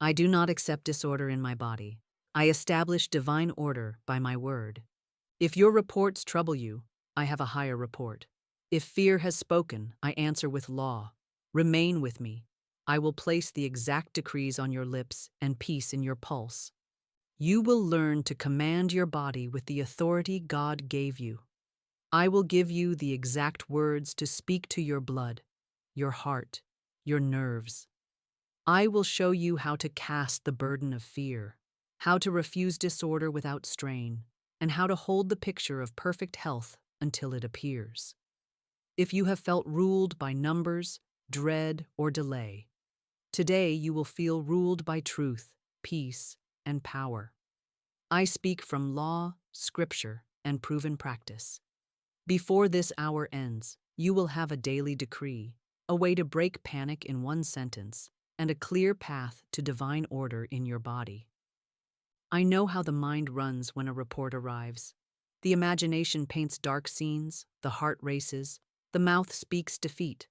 I do not accept disorder in my body. I establish divine order by my word. If your reports trouble you, I have a higher report. If fear has spoken, I answer with law. Remain with me. I will place the exact decrees on your lips and peace in your pulse. You will learn to command your body with the authority God gave you. I will give you the exact words to speak to your blood, your heart, your nerves. I will show you how to cast the burden of fear, how to refuse disorder without strain, and how to hold the picture of perfect health until it appears. If you have felt ruled by numbers, dread, or delay, today you will feel ruled by truth, peace, and power. I speak from law, scripture, and proven practice. Before this hour ends, you will have a daily decree, a way to break panic in one sentence, and a clear path to divine order in your body. I know how the mind runs when a report arrives. The imagination paints dark scenes, the heart races, the mouth speaks defeat.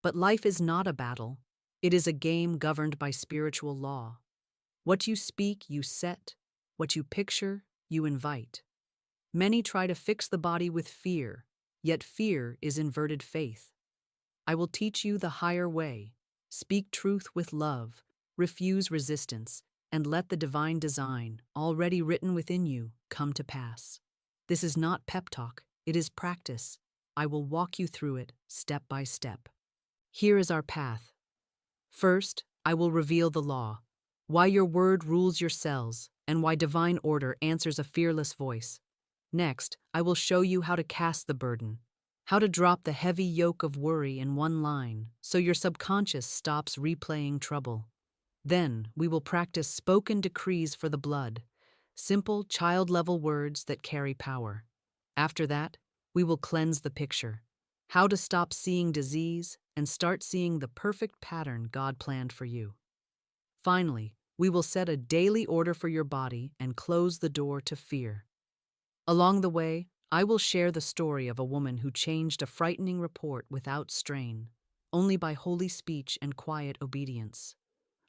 But life is not a battle. It is a game governed by spiritual law. What you speak, you set. What you picture, you invite. Many try to fix the body with fear, yet fear is inverted faith. I will teach you the higher way. Speak truth with love, refuse resistance, and let the divine design, already written within you, come to pass. This is not pep talk, it is practice. I will walk you through it, step by step. Here is our path. First, I will reveal the law, why your word rules your cells, and why divine order answers a fearless voice. Next, I will show you how to cast the burden, how to drop the heavy yoke of worry in one line so your subconscious stops replaying trouble. Then, we will practice spoken decrees for the blood, simple, child-level words that carry power. After that, we will cleanse the picture, how to stop seeing disease and start seeing the perfect pattern God planned for you. Finally, we will set a daily order for your body and close the door to fear. Along the way, I will share the story of a woman who changed a frightening report without strain, only by holy speech and quiet obedience.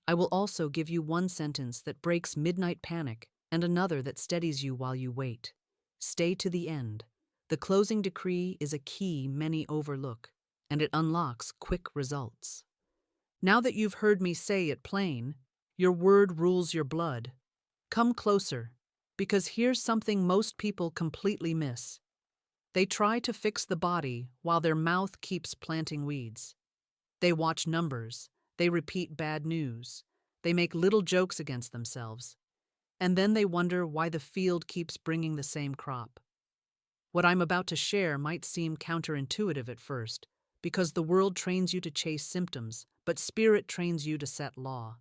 I will also give you one sentence that breaks midnight panic and another that steadies you while you wait. Stay to the end. The closing decree is a key many overlook, and it unlocks quick results. Now that you've heard me say it plain, your word rules your blood. Come closer, because here's something most people completely miss. They try to fix the body while their mouth keeps planting weeds. They watch numbers, they repeat bad news, they make little jokes against themselves, and then they wonder why the field keeps bringing the same crop. What I'm about to share might seem counterintuitive at first, because the world trains you to chase symptoms, but spirit trains you to set law.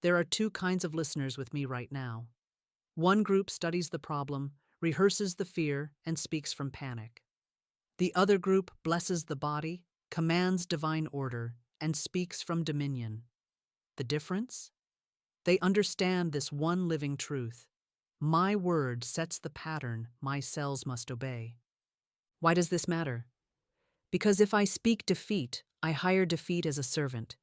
There are two kinds of listeners with me right now. One group studies the problem, rehearses the fear, and speaks from panic. The other group blesses the body, commands divine order, and speaks from dominion. The difference? They understand this one living truth. My word sets the pattern my cells must obey. Why does this matter? Because if I speak defeat, I hire defeat as a servant.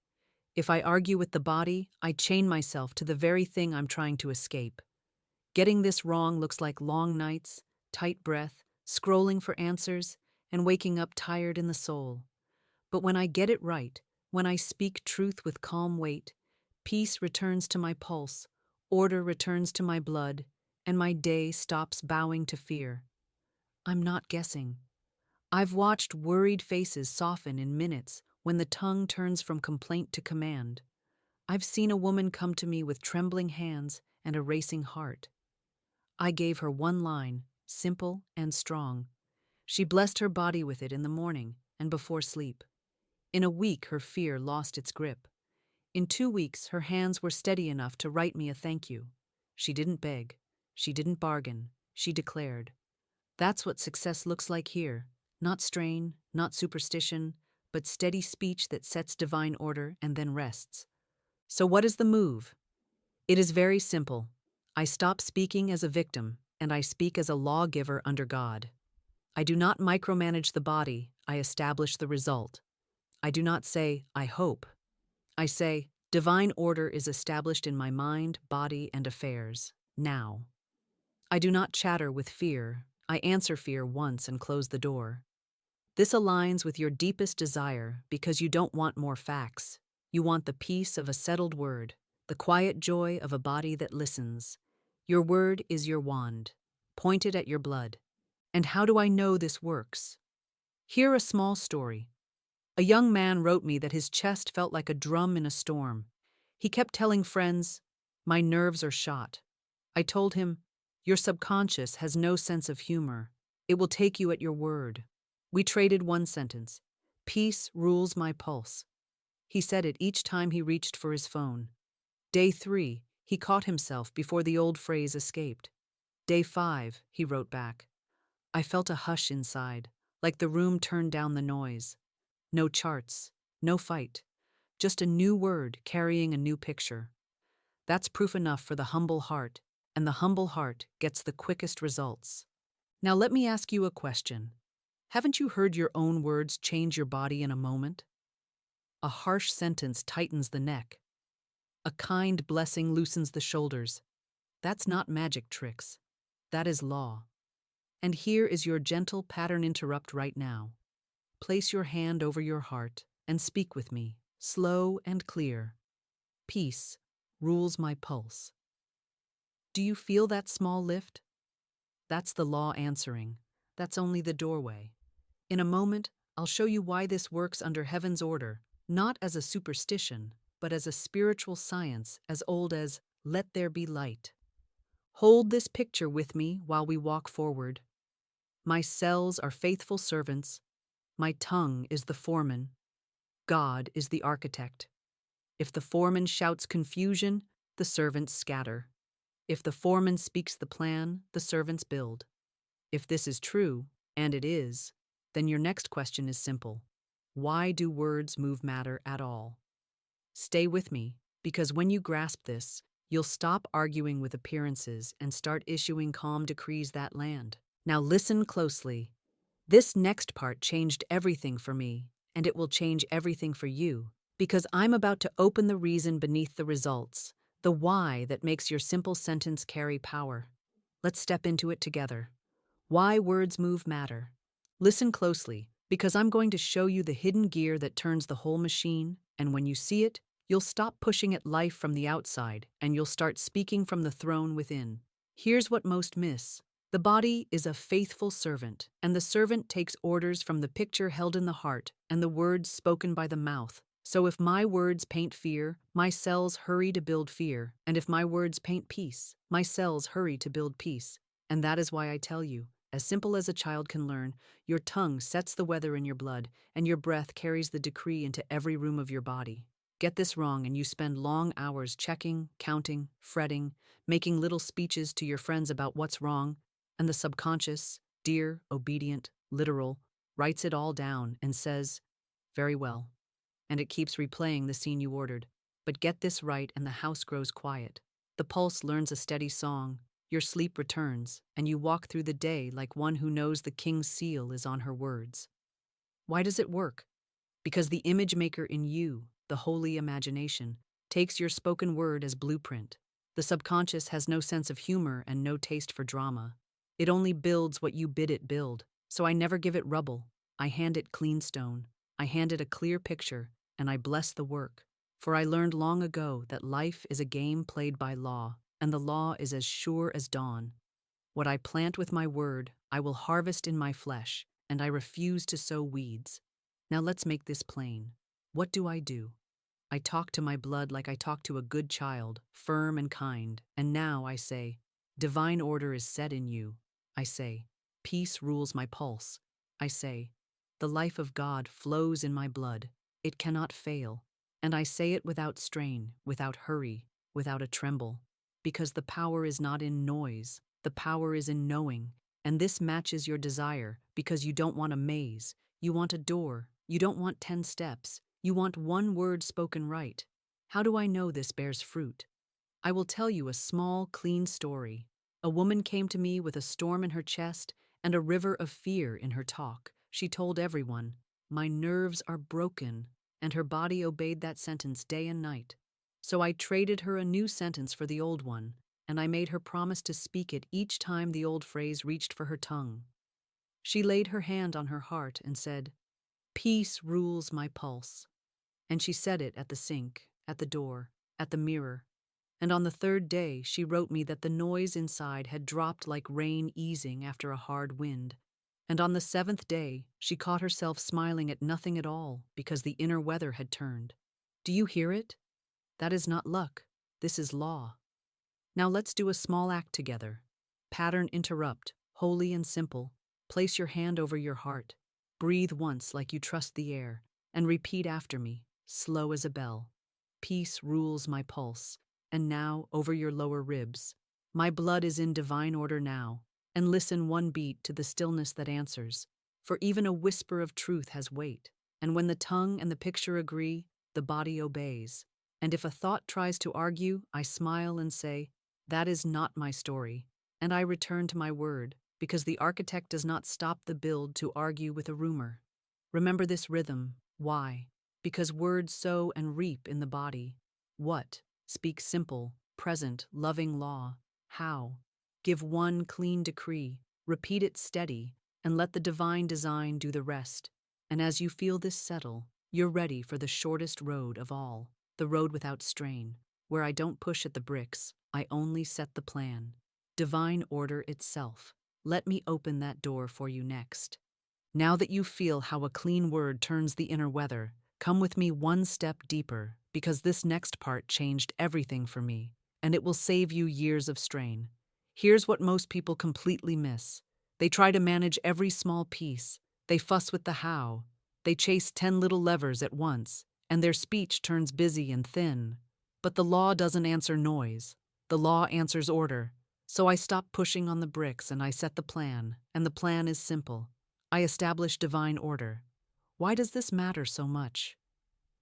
If I argue with the body, I chain myself to the very thing I'm trying to escape. Getting this wrong looks like long nights, tight breath, scrolling for answers, and waking up tired in the soul. But when I get it right, when I speak truth with calm weight, peace returns to my pulse, order returns to my blood, and my day stops bowing to fear. I'm not guessing. I've watched worried faces soften in minutes when the tongue turns from complaint to command. I've seen a woman come to me with trembling hands and a racing heart. I gave her one line, simple and strong. She blessed her body with it in the morning and before sleep. In a week, her fear lost its grip. In 2 weeks, her hands were steady enough to write me a thank you. She didn't beg. She didn't bargain. She declared. That's what success looks like here. Not strain, not superstition, but steady speech that sets divine order and then rests. So what is the move? It is very simple. I stop speaking as a victim, and I speak as a lawgiver under God. I do not micromanage the body, I establish the result. I do not say, I hope. I say, Divine order is established in my mind, body, and affairs, now. I do not chatter with fear. I answer fear once and close the door. This aligns with your deepest desire because you don't want more facts. You want the peace of a settled word, the quiet joy of a body that listens. Your word is your wand, pointed at your blood. And how do I know this works? Hear a small story. A young man wrote me that his chest felt like a drum in a storm. He kept telling friends, "My nerves are shot." I told him, "Your subconscious has no sense of humor. It will take you at your word." We traded one sentence. "Peace rules my pulse." He said it each time he reached for his phone. Day 3, he caught himself before the old phrase escaped. Day 5, he wrote back. I felt a hush inside, like the room turned down the noise. No charts, no fight, just a new word carrying a new picture. That's proof enough for the humble heart, and the humble heart gets the quickest results. Now let me ask you a question. Haven't you heard your own words change your body in a moment? A harsh sentence tightens the neck. A kind blessing loosens the shoulders. That's not magic tricks. That is law. And here is your gentle pattern interrupt right now. Place your hand over your heart and speak with me, slow and clear. Peace rules my pulse. Do you feel that small lift? That's the law answering. That's only the doorway. In a moment, I'll show you why this works under heaven's order, not as a superstition, but as a spiritual science as old as "let there be light." Hold this picture with me while we walk forward. My cells are faithful servants. My tongue is the foreman. God is the architect. If the foreman shouts confusion, the servants scatter. If the foreman speaks the plan, the servants build. If this is true, and it is, then your next question is simple. Why do words move matter at all? Stay with me, because when you grasp this, you'll stop arguing with appearances and start issuing calm decrees that land. Now listen closely. This next part changed everything for me, and it will change everything for you, because I'm about to open the reason beneath the results, the why that makes your simple sentence carry power. Let's step into it together. Why words move matter. Listen closely, because I'm going to show you the hidden gear that turns the whole machine, and when you see it, you'll stop pushing at life from the outside, and you'll start speaking from the throne within. Here's what most miss. The body is a faithful servant, and the servant takes orders from the picture held in the heart and the words spoken by the mouth. So if my words paint fear, my cells hurry to build fear, and if my words paint peace, my cells hurry to build peace. And that is why I tell you, as simple as a child can learn, your tongue sets the weather in your blood, and your breath carries the decree into every room of your body. Get this wrong and you spend long hours checking, counting, fretting, making little speeches to your friends about what's wrong, and the subconscious, dear, obedient, literal, writes it all down and says, "Very well." And it keeps replaying the scene you ordered. But get this right and the house grows quiet. The pulse learns a steady song, your sleep returns, and you walk through the day like one who knows the king's seal is on her words. Why does it work? Because the image maker in you, the holy imagination, takes your spoken word as blueprint. The subconscious has no sense of humor and no taste for drama. It only builds what you bid it build, so I never give it rubble. I hand it clean stone. I hand it a clear picture, and I bless the work. For I learned long ago that life is a game played by law, and the law is as sure as dawn. What I plant with my word, I will harvest in my flesh, and I refuse to sow weeds. Now let's make this plain. What do? I talk to my blood like I talk to a good child, firm and kind, and now I say, divine order is set in you. I say, peace rules my pulse. I say, the life of God flows in my blood. It cannot fail. And I say it without strain, without hurry, without a tremble. Because the power is not in noise, the power is in knowing. And this matches your desire, because you don't want a maze. You want a door. You don't want 10 steps. You want one word spoken right. How do I know this bears fruit? I will tell you a small, clean story. A woman came to me with a storm in her chest and a river of fear in her talk. She told everyone, "My nerves are broken," and her body obeyed that sentence day and night. So I traded her a new sentence for the old one, and I made her promise to speak it each time the old phrase reached for her tongue. She laid her hand on her heart and said, "Peace rules my pulse." And she said it at the sink, at the door, at the mirror. And on the third day, she wrote me that the noise inside had dropped like rain easing after a hard wind. And on the seventh day, she caught herself smiling at nothing at all because the inner weather had turned. Do you hear it? That is not luck. This is law. Now let's do a small act together. Pattern interrupt, holy and simple. Place your hand over your heart. Breathe once like you trust the air, and repeat after me, slow as a bell. Peace rules my pulse, and now over your lower ribs. My blood is in divine order now, and listen one beat to the stillness that answers. For even a whisper of truth has weight, and when the tongue and the picture agree, the body obeys. And if a thought tries to argue, I smile and say, that is not my story, and I return to my word, because the architect does not stop the build to argue with a rumor. Remember this rhythm. Why? Because words sow and reap in the body. What? Speak simple, present, loving law. How? Give one clean decree, repeat it steady, and let the divine design do the rest. And as you feel this settle, you're ready for the shortest road of all, the road without strain, where I don't push at the bricks, I only set the plan. Divine order itself. Let me open that door for you next. Now that you feel how a clean word turns the inner weather, come with me one step deeper, because this next part changed everything for me, and it will save you years of strain. Here's what most people completely miss. They try to manage every small piece. They fuss with the how. They chase 10 little levers at once, and their speech turns busy and thin. But the law doesn't answer noise. The law answers order. So I stop pushing on the bricks and I set the plan, and the plan is simple. I establish divine order. Why does this matter so much?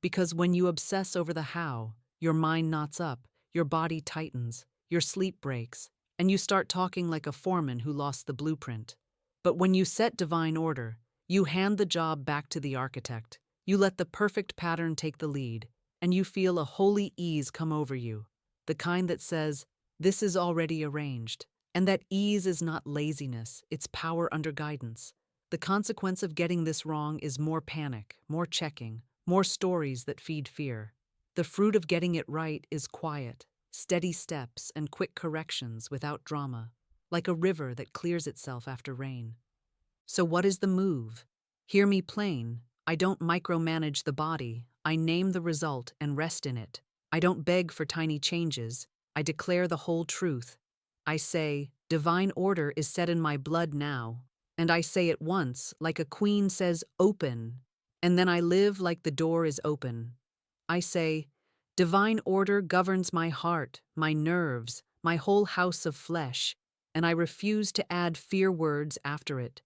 Because when you obsess over the how, your mind knots up, your body tightens, your sleep breaks, and you start talking like a foreman who lost the blueprint. But when you set divine order, you hand the job back to the architect. You let the perfect pattern take the lead, and you feel a holy ease come over you, the kind that says, this is already arranged. And that ease is not laziness, it's power under guidance. The consequence of getting this wrong is more panic, more checking, more stories that feed fear. The fruit of getting it right is quiet, steady steps and quick corrections without drama, like a river that clears itself after rain. So what is the move? Hear me plain. I don't micromanage the body. I name the result and rest in it. I don't beg for tiny changes. I declare the whole truth. I say, divine order is set in my blood now. And I say it once, like a queen says, open. And then I live like the door is open. I say, divine order governs my heart, my nerves, my whole house of flesh, and I refuse to add fear words after it.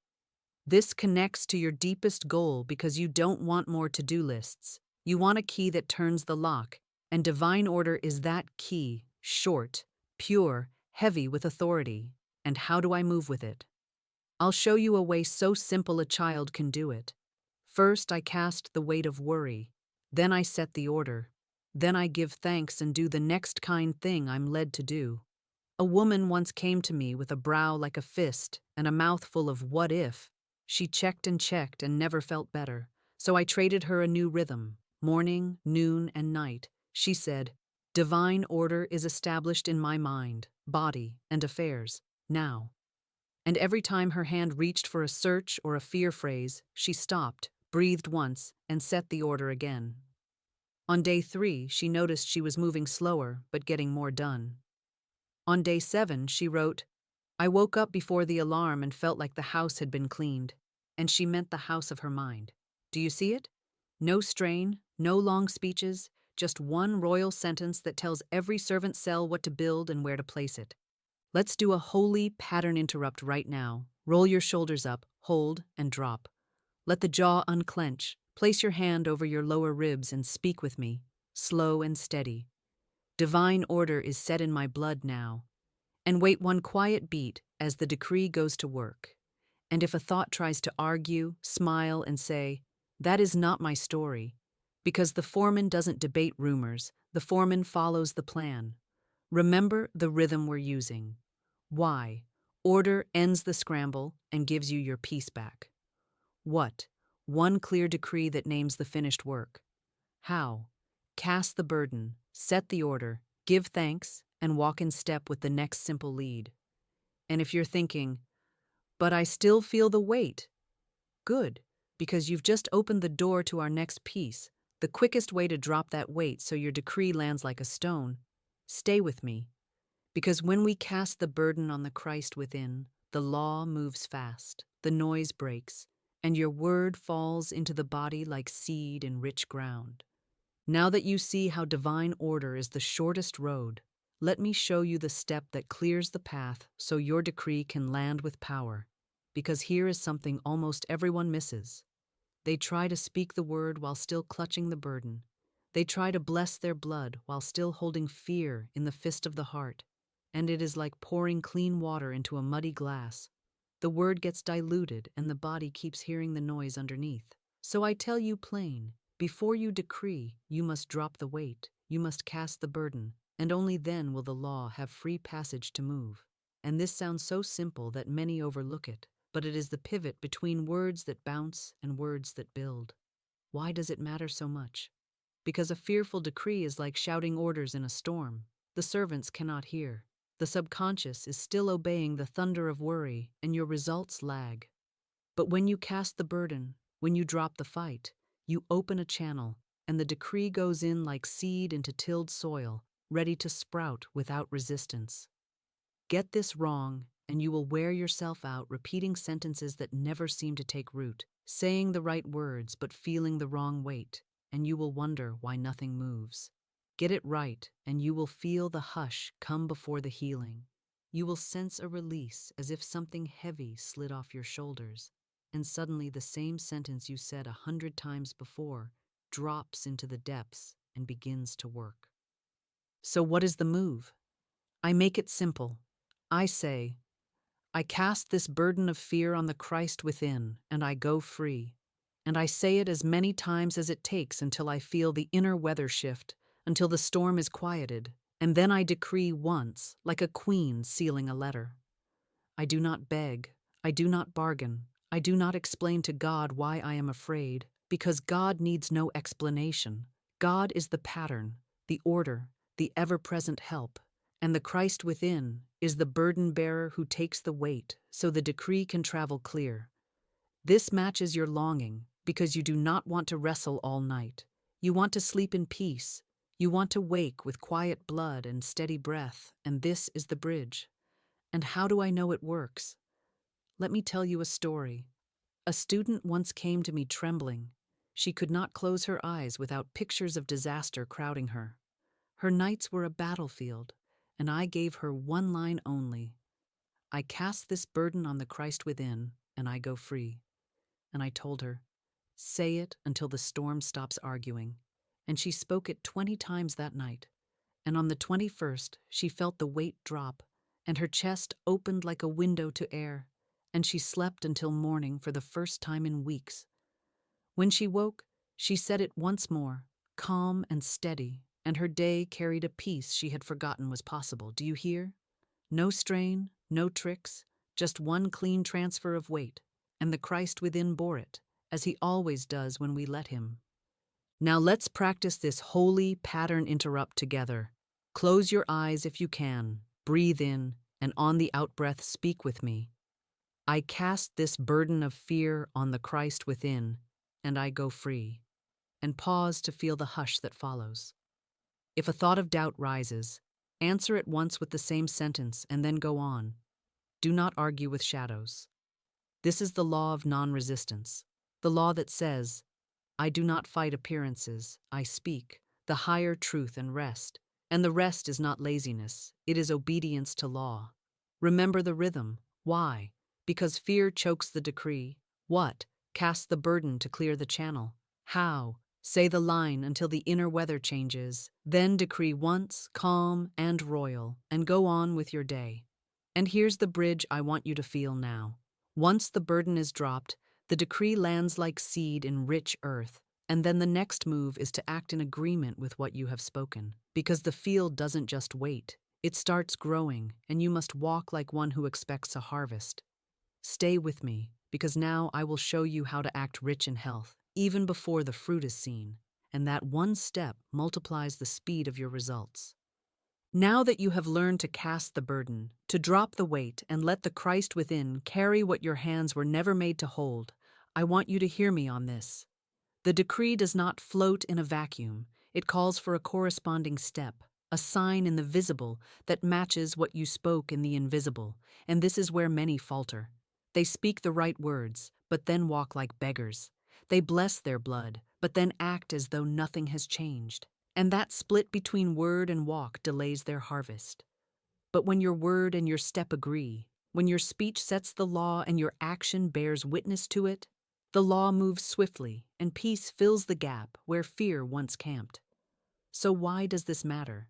This connects to your deepest goal because you don't want more to-do lists. You want a key that turns the lock, and divine order is that key, short, pure, heavy with authority. And how do I move with it? I'll show you a way so simple a child can do it. First, I cast the weight of worry. Then I set the order. Then I give thanks and do the next kind thing I'm led to do. A woman once came to me with a brow like a fist and a mouth full of what if. She checked and never felt better. So I traded her a new rhythm, morning, noon, and night. She said, divine order is established in my mind, body, and affairs, now. And every time her hand reached for a search or a fear phrase, she stopped, breathed once, and set the order again. On day 3, she noticed she was moving slower, but getting more done. On day 7, she wrote, I woke up before the alarm and felt like the house had been cleaned. And she meant the house of her mind. Do you see it? No strain, no long speeches, just one royal sentence that tells every servant cell what to build and where to place it. Let's do a holy pattern interrupt right now. Roll your shoulders up, hold, and drop. Let the jaw unclench. Place your hand over your lower ribs and speak with me, slow and steady. Divine order is set in my blood now. And wait one quiet beat as the decree goes to work. And if a thought tries to argue, smile and say, that is not my story. Because the foreman doesn't debate rumors, The foreman follows the plan. Remember the rhythm we're using. Why? Order ends the scramble and gives you your peace back. What? One clear decree that names the finished work. How? Cast the burden, set the order, give thanks, and walk in step with the next simple lead. And if you're thinking, but I still feel the weight, good, because you've just opened the door to our next piece, the quickest way to drop that weight so your decree lands like a stone. Stay with me, because when we cast the burden on the Christ within, the law moves fast, the noise breaks, and your word falls into the body like seed in rich ground. Now that you see how divine order is the shortest road, let me show you the step that clears the path so your decree can land with power. Because here is something almost everyone misses. They try to speak the word while still clutching the burden. They try to bless their blood while still holding fear in the fist of the heart. And it is like pouring clean water into a muddy glass. The word gets diluted and the body keeps hearing the noise underneath. So I tell you plain, before you decree, you must drop the weight, you must cast the burden, and only then will the law have free passage to move. And this sounds so simple that many overlook it, but it is the pivot between words that bounce and words that build. Why does it matter so much? Because a fearful decree is like shouting orders in a storm. The servants cannot hear. The subconscious is still obeying the thunder of worry, and your results lag. But when you cast the burden, when you drop the fight, you open a channel, and the decree goes in like seed into tilled soil, ready to sprout without resistance. Get this wrong, and you will wear yourself out repeating sentences that never seem to take root, saying the right words but feeling the wrong weight, and you will wonder why nothing moves. Get it right, and you will feel the hush come before the healing. You will sense a release as if something heavy slid off your shoulders, and suddenly the same sentence you said 100 times before drops into the depths and begins to work. So what is the move? I make it simple. I say, I cast this burden of fear on the Christ within, and I go free. And I say it as many times as it takes until I feel the inner weather shift, until the storm is quieted, and then I decree once, like a queen sealing a letter. I do not beg, I do not bargain, I do not explain to God why I am afraid, because God needs no explanation. God is the pattern, the order, the ever-present help, and the Christ within is the burden bearer who takes the weight so the decree can travel clear. This matches your longing because you do not want to wrestle all night. You want to sleep in peace. You want to wake with quiet blood and steady breath, and this is the bridge. And how do I know it works? Let me tell you a story. A student once came to me trembling. She could not close her eyes without pictures of disaster crowding her. Her nights were a battlefield, and I gave her one line only. I cast this burden on the Christ within, and I go free. And I told her, say it until the storm stops arguing. And she spoke it 20 times that night. And on the 21st, she felt the weight drop, and her chest opened like a window to air, and she slept until morning for the first time in weeks. When she woke, she said it once more, calm and steady, and her day carried a peace she had forgotten was possible. Do you hear? No strain, no tricks, just one clean transfer of weight, and the Christ within bore it, as he always does when we let him. Now let's practice this holy pattern interrupt together. Close your eyes if you can, breathe in, and on the outbreath speak with me. I cast this burden of fear on the Christ within, and I go free. And pause to feel the hush that follows. If a thought of doubt rises, answer it once with the same sentence and then go on. Do not argue with shadows. This is the law of non-resistance, the law that says, I do not fight appearances, I speak, the higher truth and rest. And the rest is not laziness, it is obedience to law. Remember the rhythm. Why? Because fear chokes the decree. What? Cast the burden to clear the channel. How? Say the line until the inner weather changes. Then decree once, calm and royal, and go on with your day. And here's the bridge I want you to feel now. Once the burden is dropped, the decree lands like seed in rich earth. And then the next move is to act in agreement with what you have spoken, because the field doesn't just wait. It starts growing, and you must walk like one who expects a harvest. Stay with me, because now I will show you how to act rich in health, even before the fruit is seen, and that one step multiplies the speed of your results. Now that you have learned to cast the burden, to drop the weight, and let the Christ within carry what your hands were never made to hold, I want you to hear me on this. The decree does not float in a vacuum. It calls for a corresponding step, a sign in the visible that matches what you spoke in the invisible, and this is where many falter. They speak the right words, but then walk like beggars. They bless their blood, but then act as though nothing has changed. And that split between word and walk delays their harvest. But when your word and your step agree, when your speech sets the law and your action bears witness to it, the law moves swiftly, and peace fills the gap where fear once camped. So why does this matter?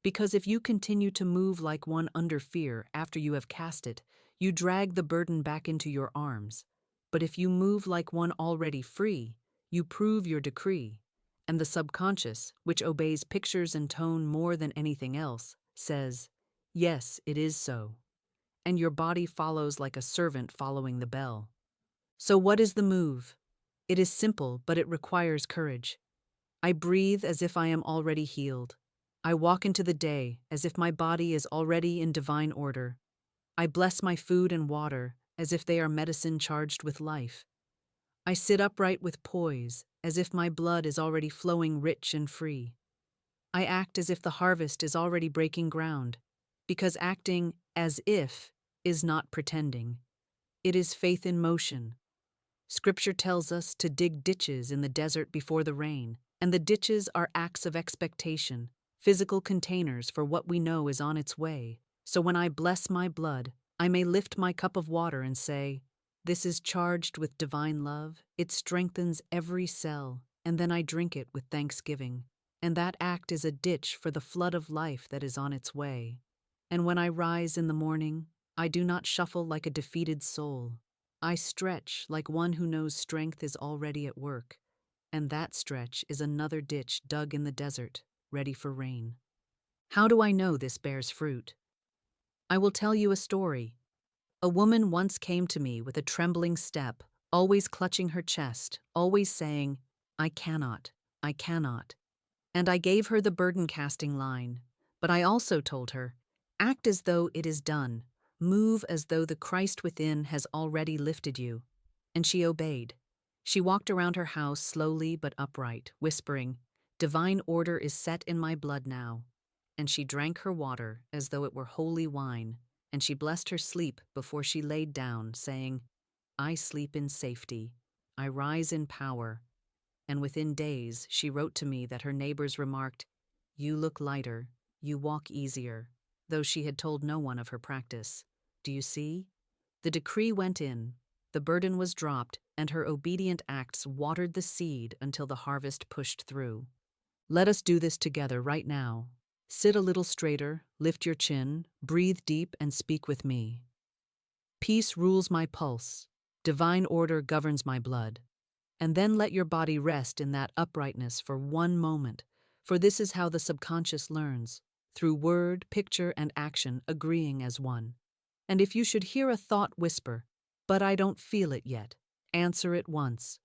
Because if you continue to move like one under fear after you have cast it, you drag the burden back into your arms. But if you move like one already free, you prove your decree. And the subconscious, which obeys pictures and tone more than anything else, says, "Yes, it is so." And your body follows like a servant following the bell. So what is the move? It is simple, but it requires courage. I breathe as if I am already healed. I walk into the day as if my body is already in divine order. I bless my food and water as if they are medicine charged with life. I sit upright with poise as if my blood is already flowing rich and free. I act as if the harvest is already breaking ground, because acting as if is not pretending. It is faith in motion. Scripture tells us to dig ditches in the desert before the rain, and the ditches are acts of expectation, physical containers for what we know is on its way. So when I bless my blood, I may lift my cup of water and say, "This is charged with divine love, it strengthens every cell," and then I drink it with thanksgiving. And that act is a ditch for the flood of life that is on its way. And when I rise in the morning, I do not shuffle like a defeated soul. I stretch like one who knows strength is already at work, and that stretch is another ditch dug in the desert, ready for rain. How do I know this bears fruit? I will tell you a story. A woman once came to me with a trembling step, always clutching her chest, always saying, "I cannot, I cannot." And I gave her the burden-casting line, but I also told her, "Act as though it is done. Move as though the Christ within has already lifted you." And she obeyed. She walked around her house slowly but upright, whispering, "Divine order is set in my blood now." And she drank her water as though it were holy wine, and she blessed her sleep before she laid down, saying, "I sleep in safety. I rise in power." And within days she wrote to me that her neighbors remarked, "You look lighter, you walk easier," though she had told no one of her practice. Do you see? The decree went in, the burden was dropped, and her obedient acts watered the seed until the harvest pushed through. Let us do this together right now. Sit a little straighter, lift your chin, breathe deep, and speak with me. Peace rules my pulse, divine order governs my blood. And then let your body rest in that uprightness for one moment, for this is how the subconscious learns, through word, picture, and action agreeing as one. And if you should hear a thought whisper, "But I don't feel it yet," answer it once.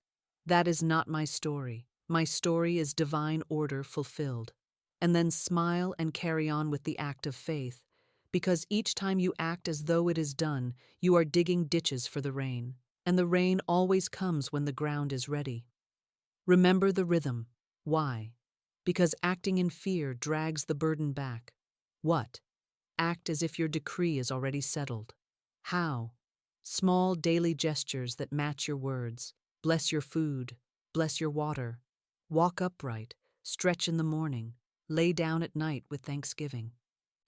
That is not my story. My story is divine order fulfilled. And then smile and carry on with the act of faith, because each time you act as though it is done, you are digging ditches for the rain. And the rain always comes when the ground is ready. Remember the rhythm. Why? Because acting in fear drags the burden back. What? Act as if your decree is already settled. How? Small daily gestures that match your words. Bless your food. Bless your water. Walk upright. Stretch in the morning. Lay down at night with thanksgiving.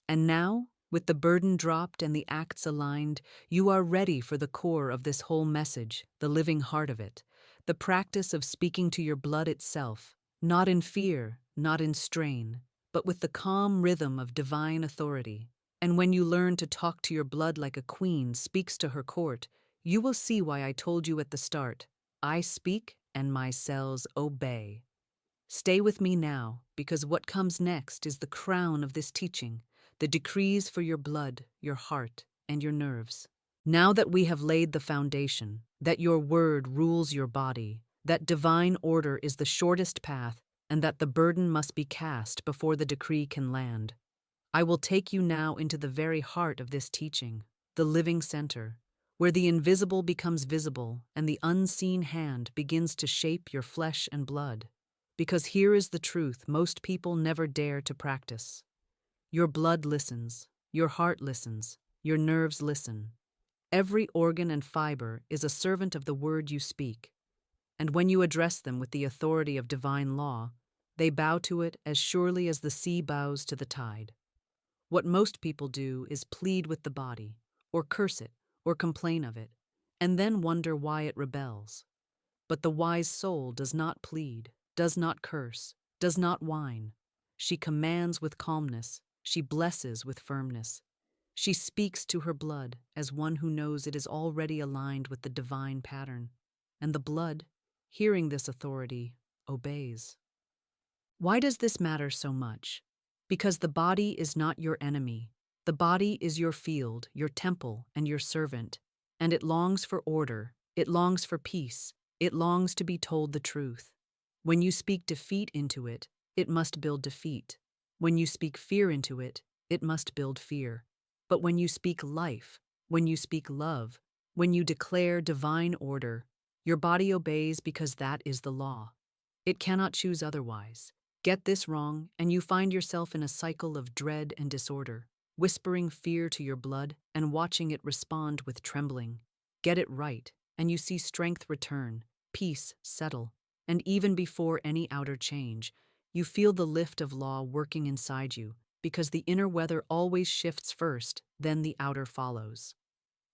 And now, with the burden dropped and the acts aligned, you are ready for the core of this whole message, the living heart of it, the practice of speaking to your blood itself, not in fear, not in strain, but with the calm rhythm of divine authority. And when you learn to talk to your blood like a queen speaks to her court, you will see why I told you at the start. I speak and my cells obey. Stay with me now, because what comes next is the crown of this teaching, the decrees for your blood, your heart, and your nerves. Now that we have laid the foundation, that your word rules your body, that divine order is the shortest path, and that the burden must be cast before the decree can land, I will take you now into the very heart of this teaching, the living center, where the invisible becomes visible and the unseen hand begins to shape your flesh and blood. Because here is the truth most people never dare to practice. Your blood listens, your heart listens, your nerves listen. Every organ and fiber is a servant of the word you speak, and when you address them with the authority of divine law, they bow to it as surely as the sea bows to the tide. What most people do is plead with the body, or curse it, or complain of it, and then wonder why it rebels. But the wise soul does not plead, does not curse, does not whine. She commands with calmness, she blesses with firmness. She speaks to her blood as one who knows it is already aligned with the divine pattern, and the blood, hearing this authority, obeys. Why does this matter so much? Because the body is not your enemy. The body is your field, your temple, and your servant, and it longs for order, it longs for peace, it longs to be told the truth. When you speak defeat into it, it must build defeat. When you speak fear into it, it must build fear. But when you speak life, when you speak love, when you declare divine order, your body obeys because that is the law. It cannot choose otherwise. Get this wrong, and you find yourself in a cycle of dread and disorder, whispering fear to your blood and watching it respond with trembling. Get it right, and you see strength return, peace settle, and even before any outer change, you feel the lift of law working inside you, because the inner weather always shifts first, then the outer follows.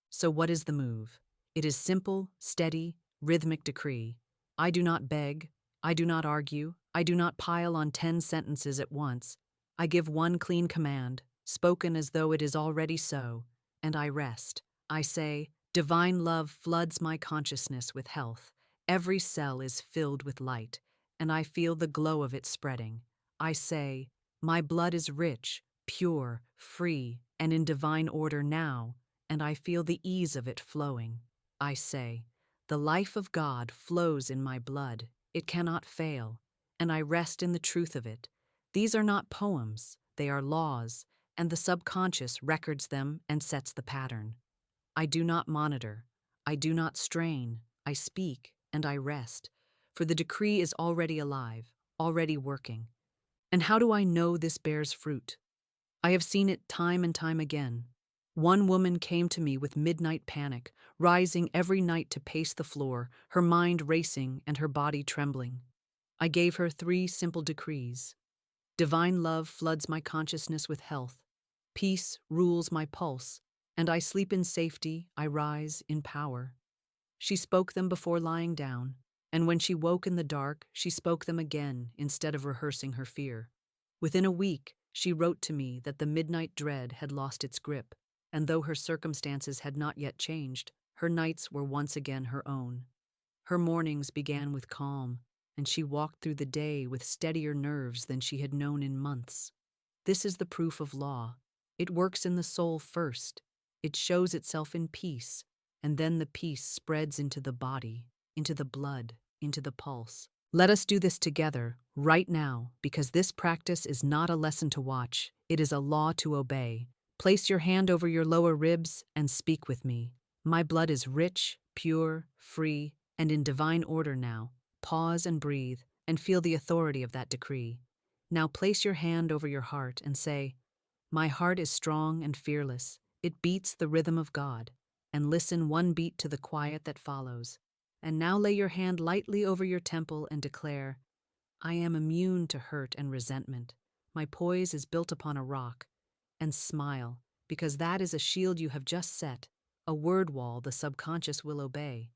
So what is the move? It is simple, steady, rhythmic decree. I do not beg, I do not argue, I do not pile on 10 sentences at once. I give one clean command, spoken as though it is already so, and I rest. I say, divine love floods my consciousness with health. Every cell is filled with light, and I feel the glow of it spreading. I say, my blood is rich, pure, free, and in divine order now, and I feel the ease of it flowing. I say, the life of God flows in my blood, it cannot fail, and I rest in the truth of it. These are not poems, they are laws, and the subconscious records them and sets the pattern. I do not monitor, I do not strain, I speak and I rest, for the decree is already alive, already working. And how do I know this bears fruit? I have seen it time and time again. One woman came to me with midnight panic, rising every night to pace the floor, her mind racing and her body trembling. I gave her 3 simple decrees. Divine love floods my consciousness with health. Peace rules my pulse, and I sleep in safety, I rise in power. She spoke them before lying down, and when she woke in the dark, she spoke them again instead of rehearsing her fear. Within a week, she wrote to me that the midnight dread had lost its grip, and though her circumstances had not yet changed, her nights were once again her own. Her mornings began with calm, and she walked through the day with steadier nerves than she had known in months. This is the proof of law. It works in the soul first. It shows itself in peace, and then the peace spreads into the body, into the blood, into the pulse. Let us do this together, right now, because this practice is not a lesson to watch, it is a law to obey. Place your hand over your lower ribs and speak with me. My blood is rich, pure, free, and in divine order now. Pause and breathe, and feel the authority of that decree. Now place your hand over your heart and say, my heart is strong and fearless. It beats the rhythm of God. And listen one beat to the quiet that follows. And now lay your hand lightly over your temple and declare, I am immune to hurt and resentment. My poise is built upon a rock. And smile, because that is a shield you have just set, a word wall the subconscious will obey.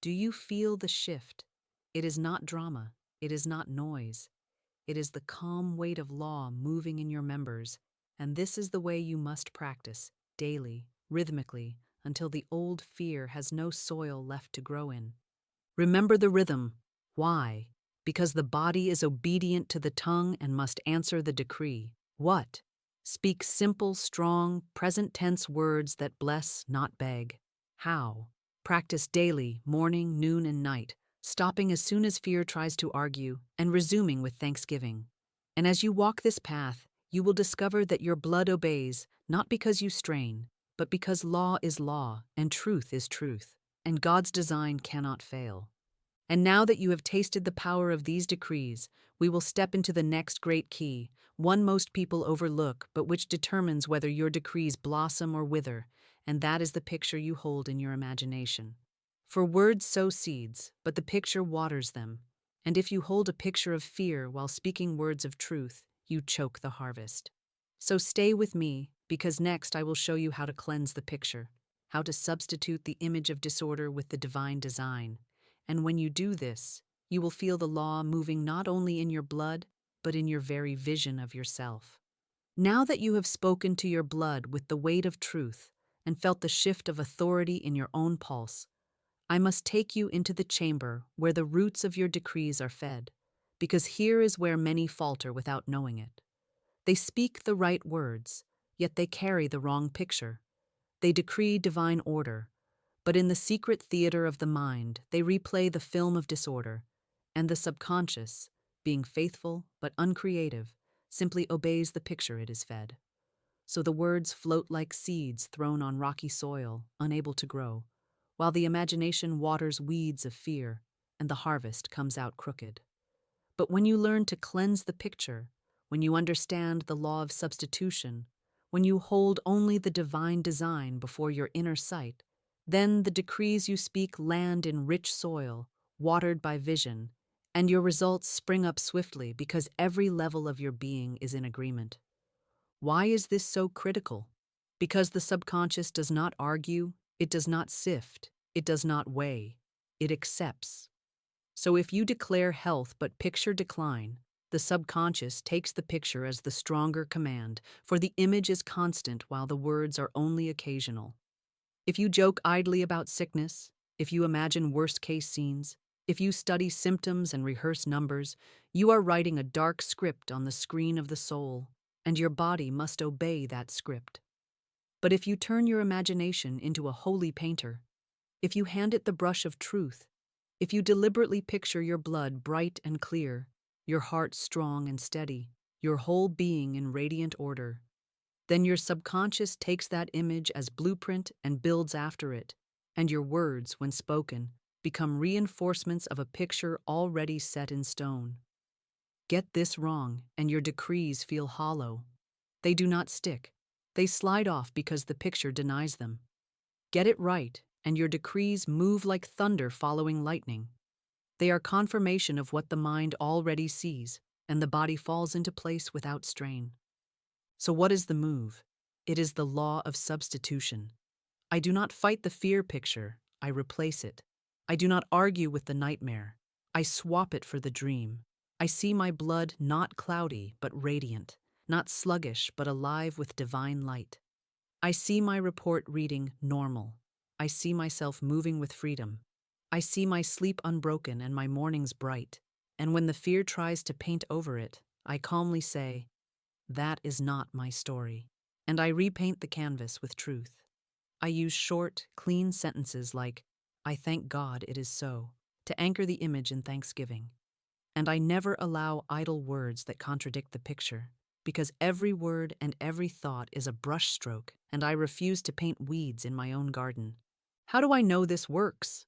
Do you feel the shift? It is not drama. It is not noise. It is the calm weight of law moving in your members, and this is the way you must practice, daily, rhythmically, until the old fear has no soil left to grow in. Remember the rhythm. Why? Because the body is obedient to the tongue and must answer the decree. What? Speak simple, strong, present tense words that bless, not beg. How? Practice daily, morning, noon, and night, stopping as soon as fear tries to argue and resuming with thanksgiving. And as you walk this path, you will discover that your blood obeys, not because you strain, but because law is law and truth is truth, and God's design cannot fail. And now that you have tasted the power of these decrees, we will step into the next great key, one most people overlook, but which determines whether your decrees blossom or wither, and that is the picture you hold in your imagination. For words sow seeds, but the picture waters them. And if you hold a picture of fear while speaking words of truth, you choke the harvest. So stay with me, because next I will show you how to cleanse the picture, how to substitute the image of disorder with the divine design. And when you do this, you will feel the law moving not only in your blood, but in your very vision of yourself. Now that you have spoken to your blood with the weight of truth and felt the shift of authority in your own pulse, I must take you into the chamber where the roots of your decrees are fed, because here is where many falter without knowing it. They speak the right words, yet they carry the wrong picture. They decree divine order, but in the secret theater of the mind, they replay the film of disorder, and the subconscious, being faithful but uncreative, simply obeys the picture it is fed. So the words float like seeds thrown on rocky soil, unable to grow, while the imagination waters weeds of fear, and the harvest comes out crooked. But when you learn to cleanse the picture, when you understand the law of substitution, when you hold only the divine design before your inner sight, then the decrees you speak land in rich soil, watered by vision, and your results spring up swiftly because every level of your being is in agreement. Why is this so critical? Because the subconscious does not argue, it does not sift, it does not weigh, it accepts. So if you declare health but picture decline, the subconscious takes the picture as the stronger command, for the image is constant while the words are only occasional. If you joke idly about sickness, if you imagine worst-case scenes, if you study symptoms and rehearse numbers, you are writing a dark script on the screen of the soul, and your body must obey that script. But if you turn your imagination into a holy painter, if you hand it the brush of truth, if you deliberately picture your blood bright and clear, your heart strong and steady, your whole being in radiant order, then your subconscious takes that image as blueprint and builds after it, and your words, when spoken, become reinforcements of a picture already set in stone. Get this wrong, and your decrees feel hollow. They do not stick. They slide off because the picture denies them. Get it right, and your decrees move like thunder following lightning. They are confirmation of what the mind already sees, and the body falls into place without strain. So what is the move? It is the law of substitution. I do not fight the fear picture, I replace it. I do not argue with the nightmare, I swap it for the dream. I see my blood not cloudy but radiant, not sluggish but alive with divine light. I see my report reading normal. I see myself moving with freedom. I see my sleep unbroken and my mornings bright. And when the fear tries to paint over it, I calmly say, that is not my story. And I repaint the canvas with truth. I use short, clean sentences like, I thank God it is so, to anchor the image in thanksgiving. And I never allow idle words that contradict the picture, because every word and every thought is a brushstroke, and I refuse to paint weeds in my own garden. How do I know this works?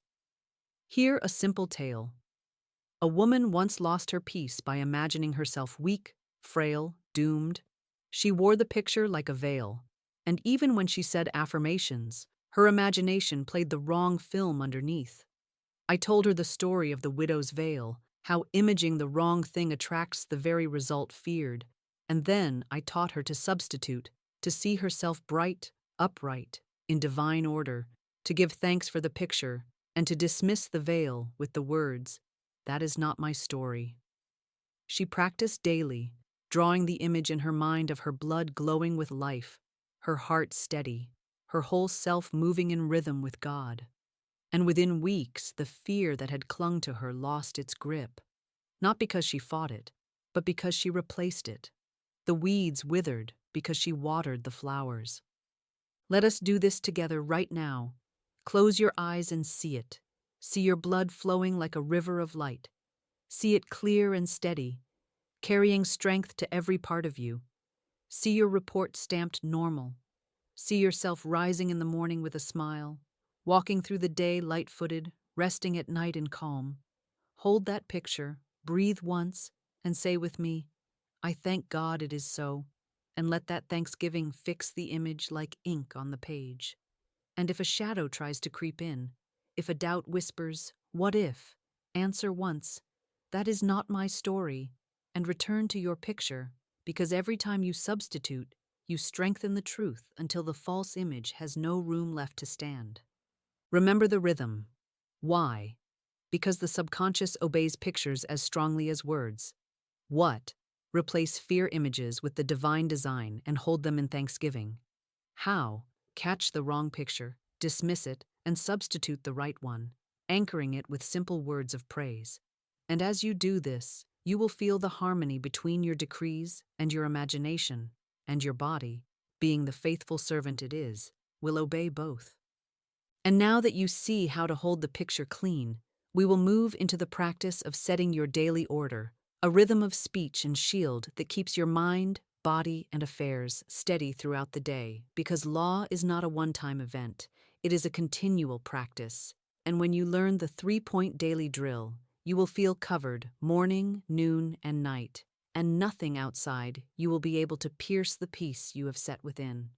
Hear a simple tale. A woman once lost her peace by imagining herself weak, frail, doomed. She wore the picture like a veil, and even when she said affirmations, her imagination played the wrong film underneath. I told her the story of the widow's veil, how imaging the wrong thing attracts the very result feared, and then I taught her to substitute, to see herself bright, upright, in divine order, to give thanks for the picture, and to dismiss the veil with the words, that is not my story. She practiced daily, drawing the image in her mind of her blood glowing with life, her heart steady, her whole self moving in rhythm with God. And within weeks, the fear that had clung to her lost its grip, not because she fought it, but because she replaced it. The weeds withered because she watered the flowers. Let us do this together right now. Close your eyes and see it. See your blood flowing like a river of light. See it clear and steady, carrying strength to every part of you. See your report stamped normal. See yourself rising in the morning with a smile, walking through the day light-footed, resting at night in calm. Hold that picture, breathe once, and say with me, I thank God it is so, and let that thanksgiving fix the image like ink on the page. And if a shadow tries to creep in, if a doubt whispers, what if? Answer once, that is not my story, and return to your picture, because every time you substitute, you strengthen the truth until the false image has no room left to stand. Remember the rhythm. Why? Because the subconscious obeys pictures as strongly as words. What? Replace fear images with the divine design and hold them in thanksgiving. How? Catch the wrong picture, dismiss it, and substitute the right one, anchoring it with simple words of praise. And as you do this, you will feel the harmony between your decrees and your imagination, and your body, being the faithful servant it is, will obey both. And now that you see how to hold the picture clean, we will move into the practice of setting your daily order, a rhythm of speech and shield that keeps your mind, body, and affairs steady throughout the day, because law is not a one-time event. It is a continual practice. And when you learn the 3-point daily drill, you will feel covered morning, noon, and night, and nothing outside you will be able to pierce the peace you have set within.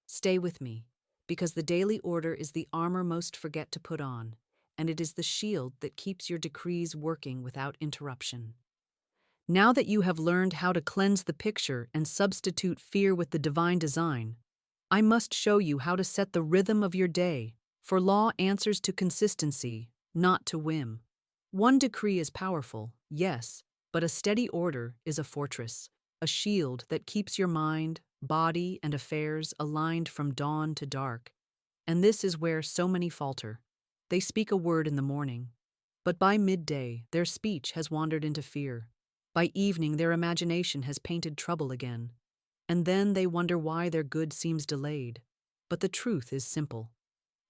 Stay with me, because the daily order is the armor most forget to put on, and it is the shield that keeps your decrees working without interruption. Now that you have learned how to cleanse the picture and substitute fear with the divine design, I must show you how to set the rhythm of your day, for law answers to consistency, not to whim. One decree is powerful, yes, but a steady order is a fortress, a shield that keeps your mind, body, and affairs aligned from dawn to dark. And this is where so many falter. They speak a word in the morning, but by midday their speech has wandered into fear. By evening their imagination has painted trouble again. And then they wonder why their good seems delayed. But the truth is simple.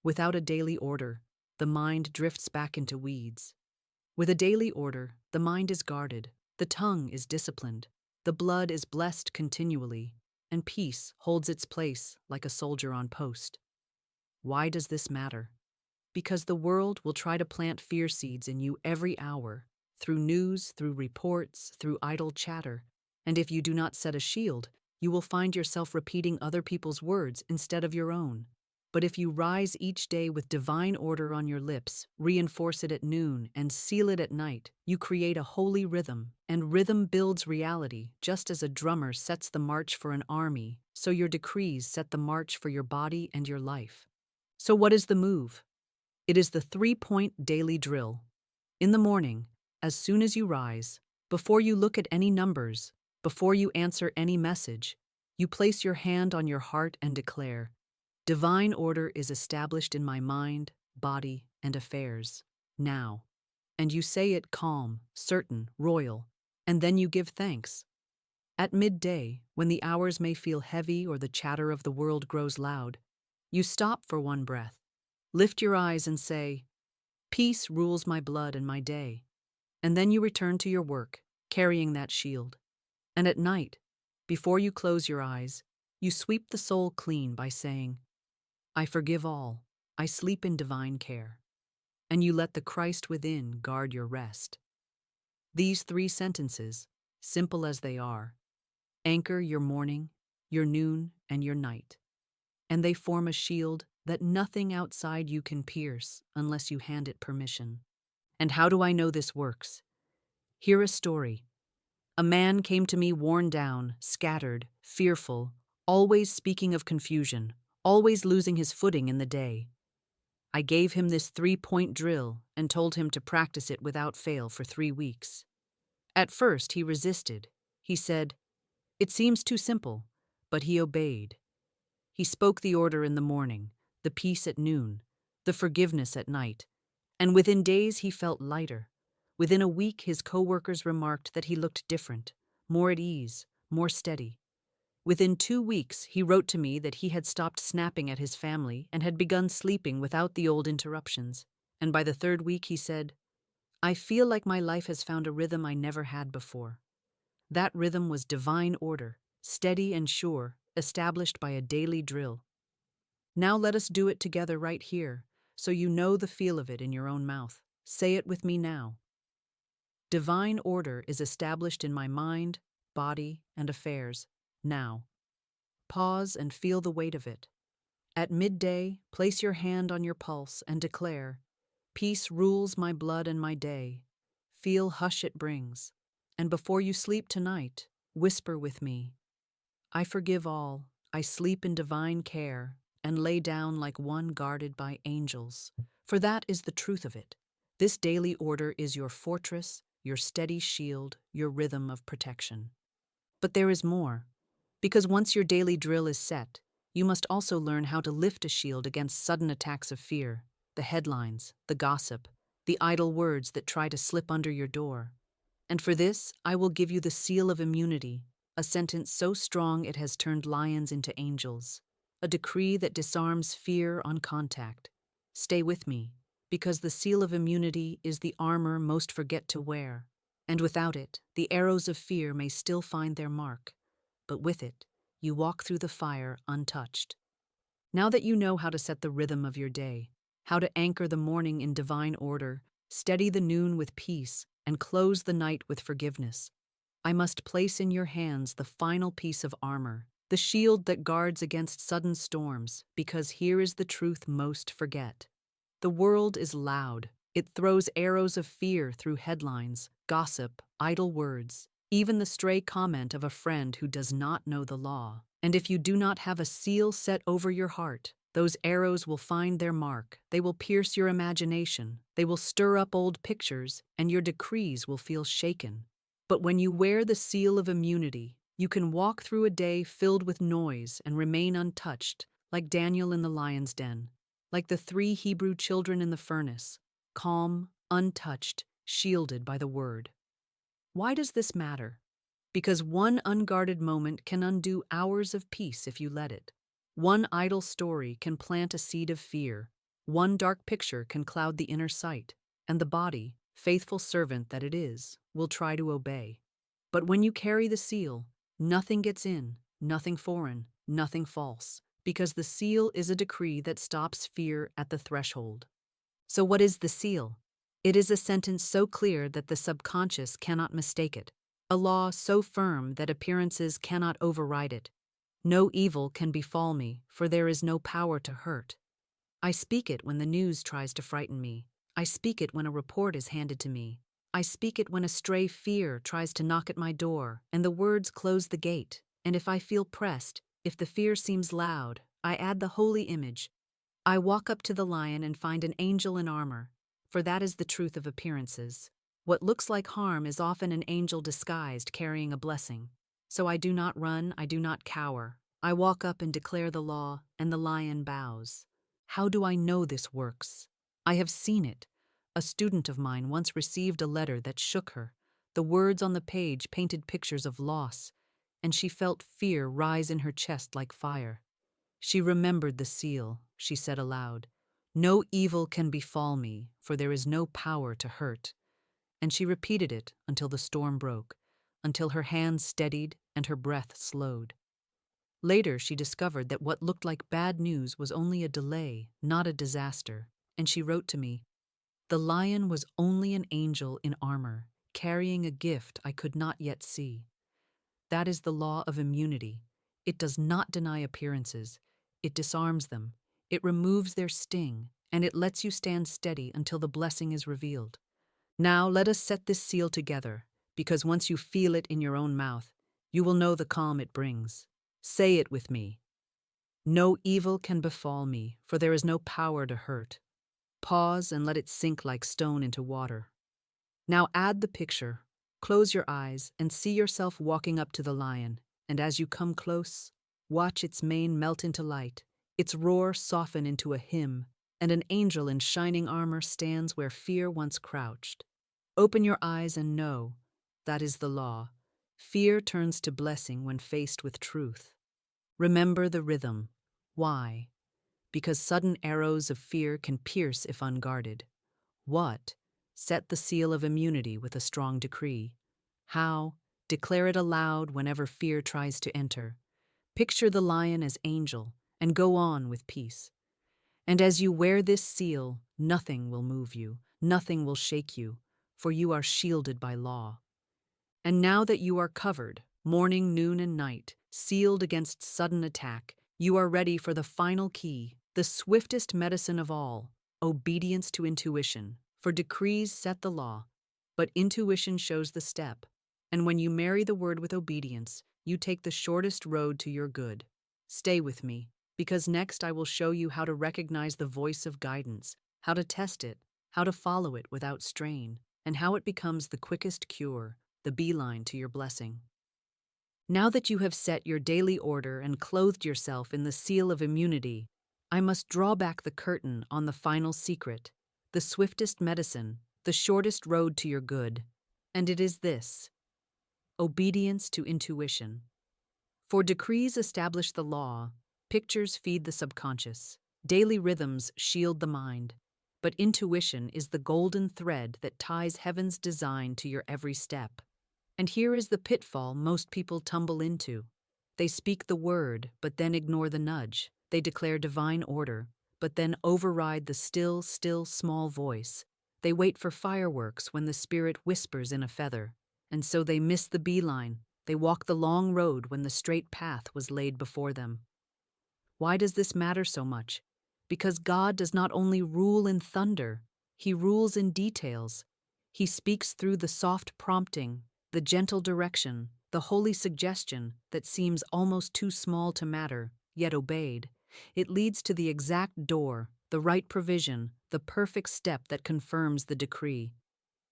Without a daily order, the mind drifts back into weeds. With a daily order, the mind is guarded, the tongue is disciplined, the blood is blessed continually, and peace holds its place like a soldier on post. Why does this matter? Because the world will try to plant fear seeds in you every hour, through news, through reports, through idle chatter, and if you do not set a shield, you will find yourself repeating other people's words instead of your own. But if you rise each day with divine order on your lips, reinforce it at noon, and seal it at night, you create a holy rhythm, and rhythm builds reality, just as a drummer sets the march for an army, so your decrees set the march for your body and your life. So what is the move? It is the 3-point daily drill. In the morning, as soon as you rise, before you look at any numbers, before you answer any message, you place your hand on your heart and declare, divine order is established in my mind, body, and affairs, now. And you say it calm, certain, royal, and then you give thanks. At midday, when the hours may feel heavy or the chatter of the world grows loud, you stop for one breath, lift your eyes and say, peace rules my blood and my day. And then you return to your work, carrying that shield. And at night, before you close your eyes, you sweep the soul clean by saying, I forgive all, I sleep in divine care. And you let the Christ within guard your rest. These 3 sentences, simple as they are, anchor your morning, your noon, and your night. And they form a shield that nothing outside you can pierce unless you hand it permission. And how do I know this works? Hear a story. A man came to me worn down, scattered, fearful, always speaking of confusion, always losing his footing in the day. I gave him this 3-point drill and told him to practice it without fail for 3 weeks. At first, he resisted. He said, it seems too simple, but he obeyed. He spoke the order in the morning, the peace at noon, the forgiveness at night, and within days he felt lighter. Within a week, his coworkers remarked that he looked different, more at ease, more steady. Within 2 weeks, he wrote to me that he had stopped snapping at his family and had begun sleeping without the old interruptions. And by the 3rd week, he said, I feel like my life has found a rhythm I never had before. That rhythm was divine order, steady and sure, established by a daily drill. Now let us do it together right here, so you know the feel of it in your own mouth. Say it with me now. Divine order is established in my mind, body, and affairs, now. Pause and feel the weight of it. At midday, place your hand on your pulse and declare, Peace rules my blood and my day. Feel hush it brings. And before you sleep tonight, whisper with me, I forgive all, I sleep in divine care, and lay down like one guarded by angels. For that is the truth of it. This daily order is your fortress, your steady shield, your rhythm of protection. But there is more. Because once your daily drill is set, you must also learn how to lift a shield against sudden attacks of fear, the headlines, the gossip, the idle words that try to slip under your door. And for this, I will give you the seal of immunity, a sentence so strong it has turned lions into angels, a decree that disarms fear on contact. Stay with me, because the seal of immunity is the armor most forget to wear, and without it, the arrows of fear may still find their mark, but with it, you walk through the fire untouched. Now that you know how to set the rhythm of your day, how to anchor the morning in divine order, steady the noon with peace, and close the night with forgiveness, I must place in your hands the final piece of armor, the shield that guards against sudden storms, because here is the truth most forget. The world is loud. It throws arrows of fear through headlines, gossip, idle words, even the stray comment of a friend who does not know the law. And if you do not have a seal set over your heart, those arrows will find their mark. They will pierce your imagination. They will stir up old pictures, and your decrees will feel shaken. But when you wear the seal of immunity, you can walk through a day filled with noise and remain untouched, like Daniel in the lion's den, like the 3 Hebrew children in the furnace, calm, untouched, shielded by the word. Why does this matter? Because one unguarded moment can undo hours of peace if you let it. One idle story can plant a seed of fear. One dark picture can cloud the inner sight, and the body, faithful servant that it is, will try to obey. But when you carry the seal, nothing gets in, nothing foreign, nothing false, because the seal is a decree that stops fear at the threshold. So what is the seal? It is a sentence so clear that the subconscious cannot mistake it, a law so firm that appearances cannot override it. No evil can befall me, for there is no power to hurt. I speak it when the news tries to frighten me. I speak it when a report is handed to me. I speak it when a stray fear tries to knock at my door, and the words close the gate. And if I feel pressed, if the fear seems loud, I add the holy image. I walk up to the lion and find an angel in armor, for that is the truth of appearances. What looks like harm is often an angel disguised carrying a blessing. So I do not run, I do not cower. I walk up and declare the law, and the lion bows. How do I know this works? I have seen it. A student of mine once received a letter that shook her. The words on the page painted pictures of loss, and she felt fear rise in her chest like fire. She remembered the seal. She said aloud, No evil can befall me, for there is no power to hurt. And she repeated it until the storm broke, until her hands steadied and her breath slowed. Later, she discovered that what looked like bad news was only a delay, not a disaster, and she wrote to me, The lion was only an angel in armor, carrying a gift I could not yet see. That is the law of immunity. It does not deny appearances. It disarms them. It removes their sting, and it lets you stand steady until the blessing is revealed. Now let us set this seal together, because once you feel it in your own mouth, you will know the calm it brings. Say it with me. No evil can befall me, for there is no power to hurt. Pause and let it sink like stone into water. Now add the picture. Close your eyes and see yourself walking up to the lion, and as you come close, watch its mane melt into light, its roar soften into a hymn, and an angel in shining armor stands where fear once crouched. Open your eyes and know that is the law. Fear turns to blessing when faced with truth. Remember the rhythm. Why? Because sudden arrows of fear can pierce if unguarded. What? Set the seal of immunity with a strong decree. How? Declare it aloud whenever fear tries to enter. Picture the lion as angel and go on with peace. And as you wear this seal, nothing will move you, nothing will shake you, for you are shielded by law. And now that you are covered, morning, noon, and night, sealed against sudden attack, you are ready for the final key, the swiftest medicine of all, obedience to intuition. For decrees set the law, but intuition shows the step. And when you marry the word with obedience, you take the shortest road to your good. Stay with me, because next I will show you how to recognize the voice of guidance, how to test it, how to follow it without strain, and how it becomes the quickest cure, the beeline to your blessing. Now that you have set your daily order and clothed yourself in the seal of immunity, I must draw back the curtain on the final secret, the swiftest medicine, the shortest road to your good. And it is this: obedience to intuition. For decrees establish the law, pictures feed the subconscious, daily rhythms shield the mind, but intuition is the golden thread that ties heaven's design to your every step. And here is the pitfall most people tumble into. They speak the word, but then ignore the nudge. They declare divine order, but then override the still, small voice. They wait for fireworks when the spirit whispers in a feather. And so they miss the beeline. They walk the long road when the straight path was laid before them. Why does this matter so much? Because God does not only rule in thunder, He rules in details. He speaks through the soft prompting, the gentle direction, the holy suggestion that seems almost too small to matter, yet obeyed. It leads to the exact door, the right provision, the perfect step that confirms the decree.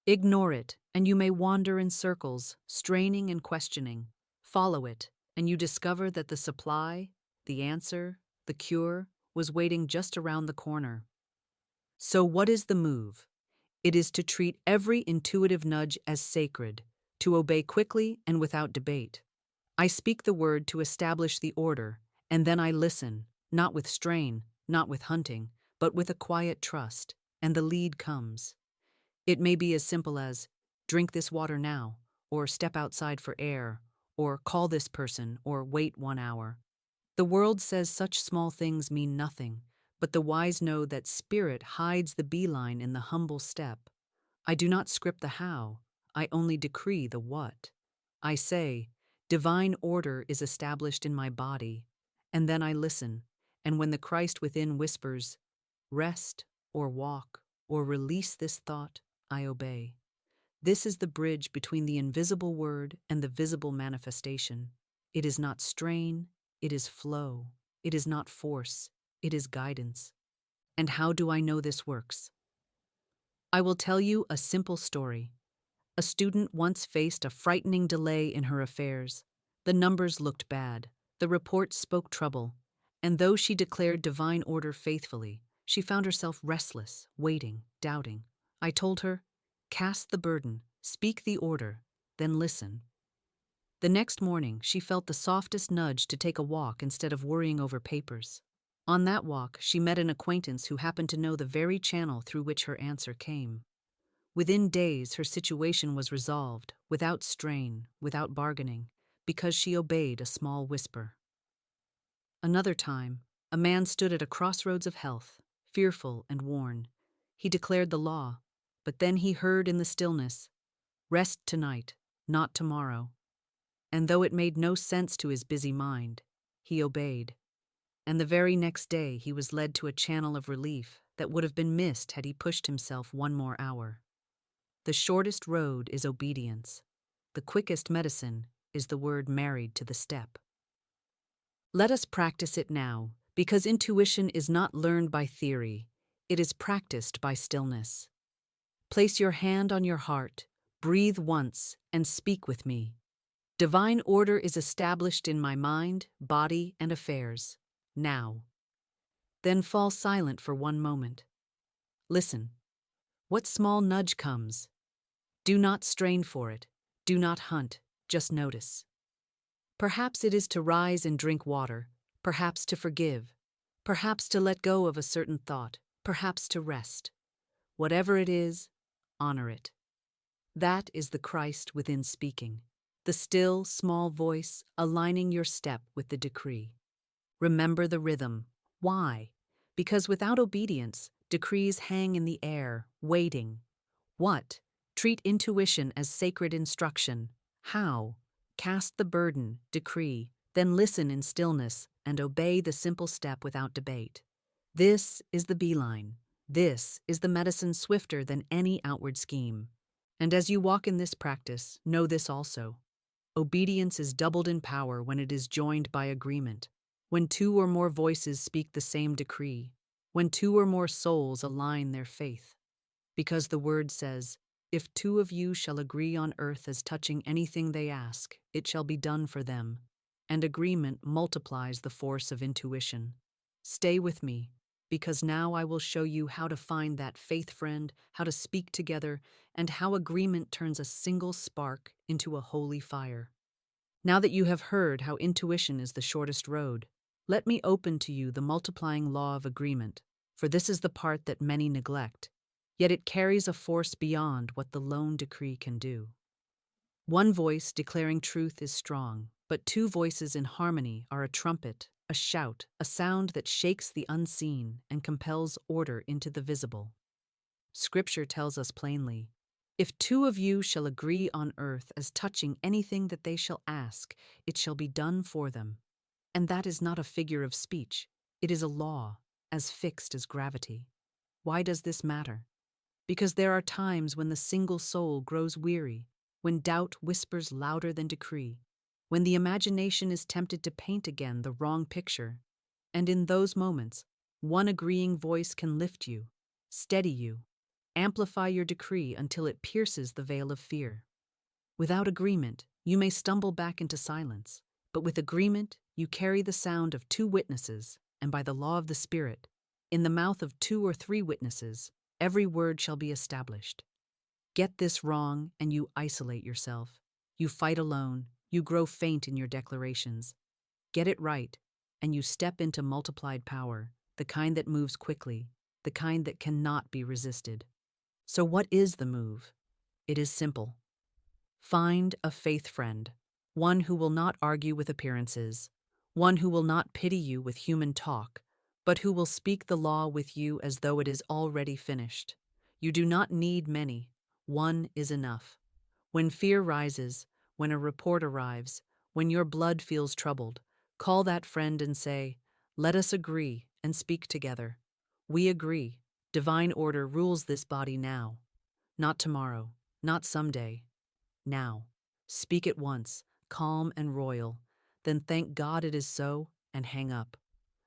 Ignore it, and you may wander in circles, straining and questioning. Follow it, and you discover that the supply, the answer, the cure, was waiting just around the corner. So what is the move? It is to treat every intuitive nudge as sacred, to obey quickly and without debate. I speak the word to establish the order, and then I listen, not with strain, not with hunting, but with a quiet trust, and the lead comes. It may be as simple as, drink this water now, or step outside for air, or call this person, or wait 1 hour. The world says such small things mean nothing, but the wise know that spirit hides the beeline in the humble step. I do not script the how, I only decree the what. I say, divine order is established in my body, and then I listen, and when the Christ within whispers, rest, or walk, or release this thought, I obey. This is the bridge between the invisible word and the visible manifestation. It is not strain, it is flow. It is not force, it is guidance. And how do I know this works? I will tell you a simple story. A student once faced a frightening delay in her affairs. The numbers looked bad, the reports spoke trouble, and though she declared divine order faithfully, she found herself restless, waiting, doubting. I told her, cast the burden, speak the order, then listen. The next morning, she felt the softest nudge to take a walk instead of worrying over papers. On that walk, she met an acquaintance who happened to know the very channel through which her answer came. Within days, her situation was resolved, without strain, without bargaining, because she obeyed a small whisper. Another time, a man stood at a crossroads of health, fearful and worn. He declared the law, but then he heard in the stillness, rest tonight, not tomorrow. And though it made no sense to his busy mind, he obeyed. And the very next day he was led to a channel of relief that would have been missed had he pushed himself 1 more hour. The shortest road is obedience. The quickest medicine is the word married to the step. Let us practice it now, because intuition is not learned by theory, it is practiced by stillness. Place your hand on your heart, breathe once, and speak with me. Divine order is established in my mind, body, and affairs, now. Then fall silent for one moment. Listen. What small nudge comes? Do not strain for it. Do not hunt. Just notice. Perhaps it is to rise and drink water. Perhaps to forgive. Perhaps to let go of a certain thought. Perhaps to rest. Whatever it is, honor it. That is the Christ within speaking. The still, small voice aligning your step with the decree. Remember the rhythm. Why? Because without obedience, decrees hang in the air, waiting. What? Treat intuition as sacred instruction. How? Cast the burden, decree, then listen in stillness and obey the simple step without debate. This is the beeline. This is the medicine swifter than any outward scheme. And as you walk in this practice, know this also. Obedience is doubled in power when it is joined by agreement. When two or more voices speak the same decree. When two or more souls align their faith. Because the word says, "If two of you shall agree on earth as touching anything they ask, it shall be done for them." And agreement multiplies the force of intuition. Stay with me, because now I will show you how to find that faith friend, how to speak together, and how agreement turns a single spark into a holy fire. Now that you have heard how intuition is the shortest road, let me open to you the multiplying law of agreement, for this is the part that many neglect. Yet it carries a force beyond what the lone decree can do. One voice declaring truth is strong, but two voices in harmony are a trumpet, a shout, a sound that shakes the unseen and compels order into the visible. Scripture tells us plainly, "If two of you shall agree on earth as touching anything that they shall ask, it shall be done for them." And that is not a figure of speech, it is a law, as fixed as gravity. Why does this matter? Because there are times when the single soul grows weary, when doubt whispers louder than decree, when the imagination is tempted to paint again the wrong picture. And in those moments, one agreeing voice can lift you, steady you, amplify your decree until it pierces the veil of fear. Without agreement, you may stumble back into silence, but with agreement, you carry the sound of two witnesses, and by the law of the Spirit, in the mouth of two or three witnesses, every word shall be established. Get this wrong, and you isolate yourself. You fight alone, you grow faint in your declarations. Get it right, and you step into multiplied power, the kind that moves quickly, the kind that cannot be resisted. So what is the move? It is simple. Find a faith friend, one who will not argue with appearances, one who will not pity you with human talk, but who will speak the law with you as though it is already finished. You do not need many, one is enough. When fear rises, when a report arrives, when your blood feels troubled, call that friend and say, "Let us agree and speak together. We agree. Divine order rules this body now. Not tomorrow, not someday. Now. Speak at once, calm and royal. Then thank God it is so, and hang up.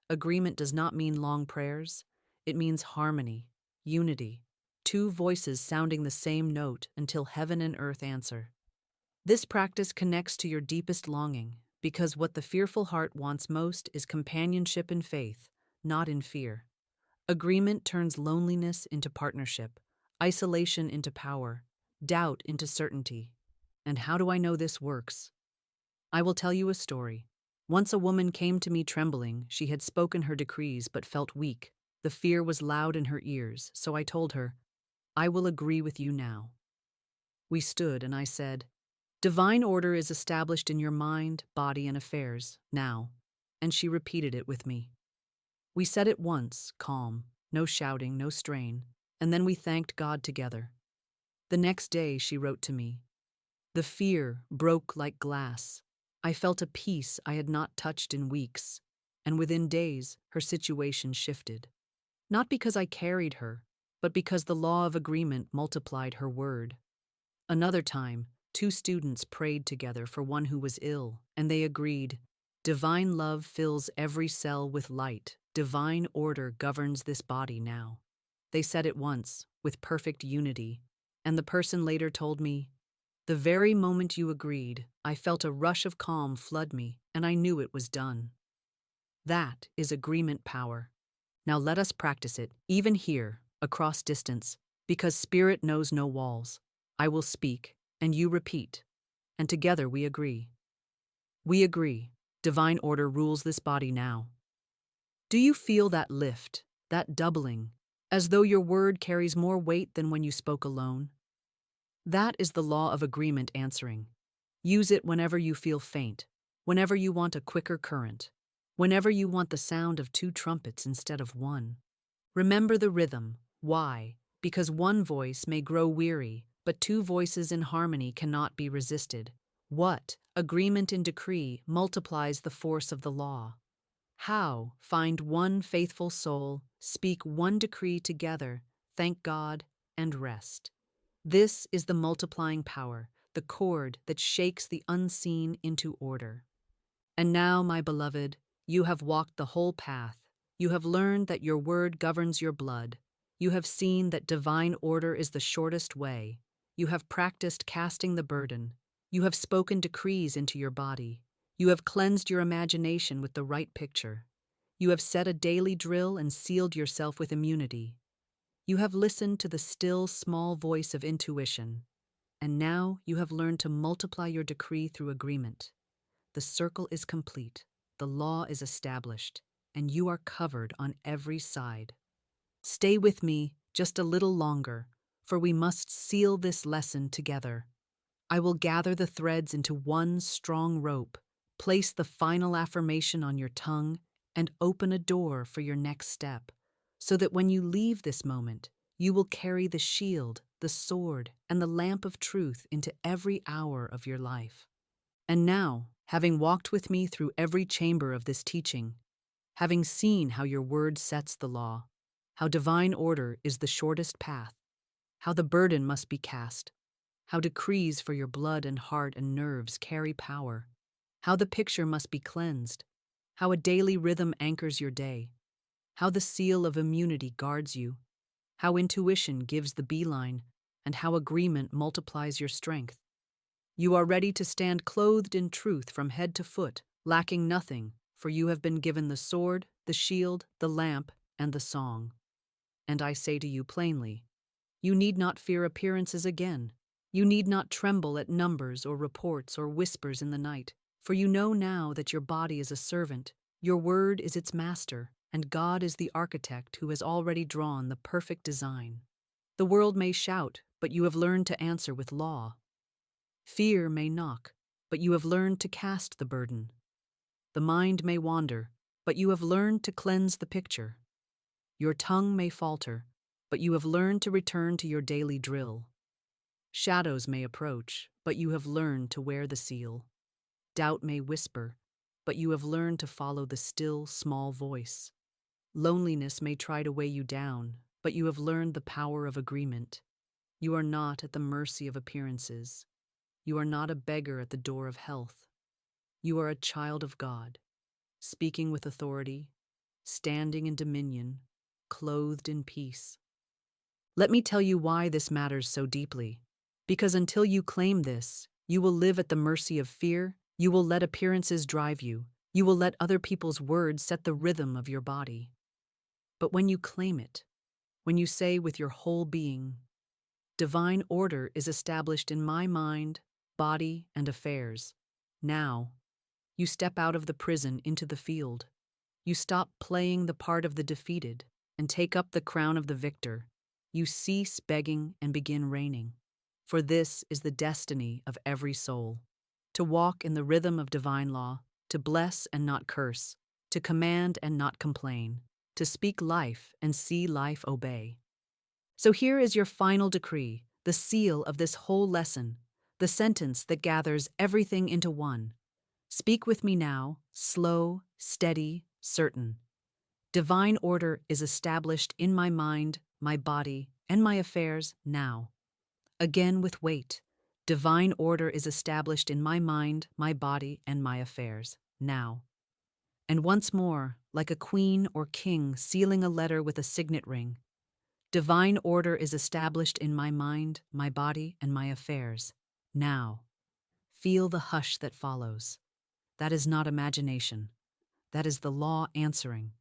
Agreement does not mean long prayers. It means harmony, unity, two voices sounding the same note until heaven and earth answer. This practice connects to your deepest longing, because what the fearful heart wants most is companionship in faith, not in fear. Agreement turns loneliness into partnership, isolation into power, doubt into certainty. And how do I know this works? I will tell you a story. Once a woman came to me trembling. She had spoken her decrees but felt weak. The fear was loud in her ears, so I told her, "I will agree with you now." We stood, and I said, "Divine order is established in your mind, body, and affairs, now." And she repeated it with me. We said it once, calm, no shouting, no strain, and then we thanked God together. The next day she wrote to me. The fear broke like glass. I felt a peace I had not touched in weeks, and within days her situation shifted. Not because I carried her, but because the law of agreement multiplied her word. Another time, two students prayed together for one who was ill, and they agreed, "Divine love fills every cell with light. Divine order governs this body now." They said it once, with perfect unity, and the person later told me, "The very moment you agreed, I felt a rush of calm flood me, and I knew it was done." That is agreement power. Now let us practice it, even here, across distance, because spirit knows no walls. I will speak, and you repeat, and together we agree. We agree. Divine order rules this body now. Do you feel that lift, that doubling, as though your word carries more weight than when you spoke alone? That is the law of agreement answering. Use it whenever you feel faint, whenever you want a quicker current, whenever you want the sound of two trumpets instead of one. Remember the rhythm. Why? Because one voice may grow weary, but two voices in harmony cannot be resisted. What? Agreement in decree multiplies the force of the law. How? Find one faithful soul, speak one decree together, thank God, and rest. This is the multiplying power, the cord that shakes the unseen into order. And now, my beloved, you have walked the whole path. You have learned that your word governs your blood. You have seen that divine order is the shortest way. You have practiced casting the burden. You have spoken decrees into your body. You have cleansed your imagination with the right picture. You have set a daily drill and sealed yourself with immunity. You have listened to the still, small voice of intuition. And now you have learned to multiply your decree through agreement. The circle is complete, the law is established, and you are covered on every side. Stay with me just a little longer, for we must seal this lesson together. I will gather the threads into one strong rope, place the final affirmation on your tongue, and open a door for your next step, so that when you leave this moment, you will carry the shield, the sword, and the lamp of truth into every hour of your life. And now, having walked with me through every chamber of this teaching, having seen how your word sets the law, how divine order is the shortest path, how the burden must be cast, how decrees for your blood and heart and nerves carry power, how the picture must be cleansed, how a daily rhythm anchors your day, how the seal of immunity guards you, how intuition gives the beeline, and how agreement multiplies your strength. You are ready to stand clothed in truth from head to foot, lacking nothing, for you have been given the sword, the shield, the lamp, and the song. And I say to you plainly, you need not fear appearances again. You need not tremble at numbers or reports or whispers in the night, for you know now that your body is a servant, your word is its master, and God is the architect who has already drawn the perfect design. The world may shout, but you have learned to answer with law. Fear may knock, but you have learned to cast the burden. The mind may wander, but you have learned to cleanse the picture. Your tongue may falter, but you have learned to return to your daily drill. Shadows may approach, but you have learned to wear the seal. Doubt may whisper, but you have learned to follow the still, small voice. Loneliness may try to weigh you down, but you have learned the power of agreement. You are not at the mercy of appearances. You are not a beggar at the door of health. You are a child of God, speaking with authority, standing in dominion, clothed in peace. Let me tell you why this matters so deeply. Because until you claim this, you will live at the mercy of fear, you will let appearances drive you, you will let other people's words set the rhythm of your body. But when you claim it, when you say with your whole being, divine order is established in my mind, body, and affairs. Now, you step out of the prison into the field. You stop playing the part of the defeated and take up the crown of the victor. You cease begging and begin reigning. For this is the destiny of every soul: to walk in the rhythm of divine law, to bless and not curse, to command and not complain, to speak life and see life obey. So here is your final decree, the seal of this whole lesson, the sentence that gathers everything into one. Speak with me now, slow, steady, certain. Divine order is established in my mind, my body, and my affairs now. Again with weight. Divine order is established in my mind, my body, and my affairs now. And once more, like a queen or king sealing a letter with a signet ring, divine order is established in my mind, my body, and my affairs now. Feel the hush that follows. That is not imagination. That is the law answering.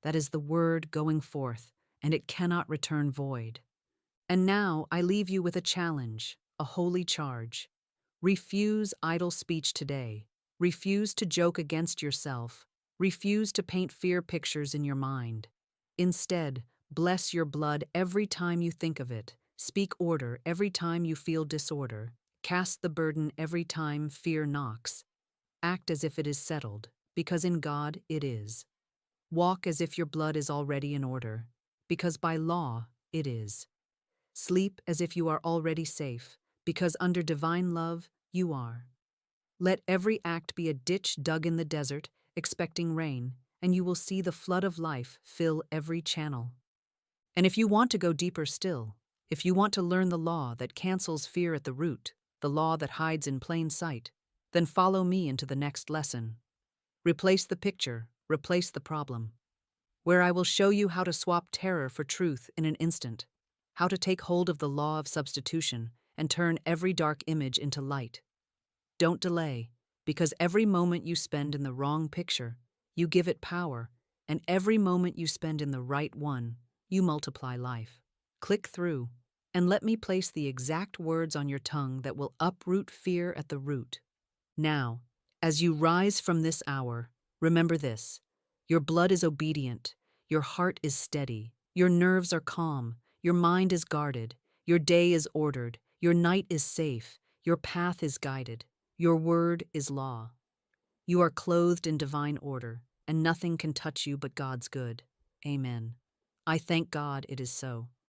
That is the word going forth, and it cannot return void. And now I leave you with a challenge, a holy charge. Refuse idle speech today. Refuse to joke against yourself. Refuse to paint fear pictures in your mind. Instead, bless your blood every time you think of it. Speak order every time you feel disorder. Cast the burden every time fear knocks. Act as if it is settled, because in God it is. Walk as if your blood is already in order, because by law it is. Sleep as if you are already safe, because under divine love you are. Let every act be a ditch dug in the desert, expecting rain, and you will see the flood of life fill every channel. And if you want to go deeper still, if you want to learn the law that cancels fear at the root, the law that hides in plain sight, then follow me into the next lesson. Replace the picture, replace the problem, where I will show you how to swap terror for truth in an instant, how to take hold of the law of substitution and turn every dark image into light. Don't delay, because every moment you spend in the wrong picture, you give it power, and every moment you spend in the right one, you multiply life. Click through, and let me place the exact words on your tongue that will uproot fear at the root. Now, as you rise from this hour, remember this: your blood is obedient, your heart is steady, your nerves are calm, your mind is guarded, your day is ordered, your night is safe, your path is guided, your word is law. You are clothed in divine order, and nothing can touch you but God's good. Amen. I thank God it is so.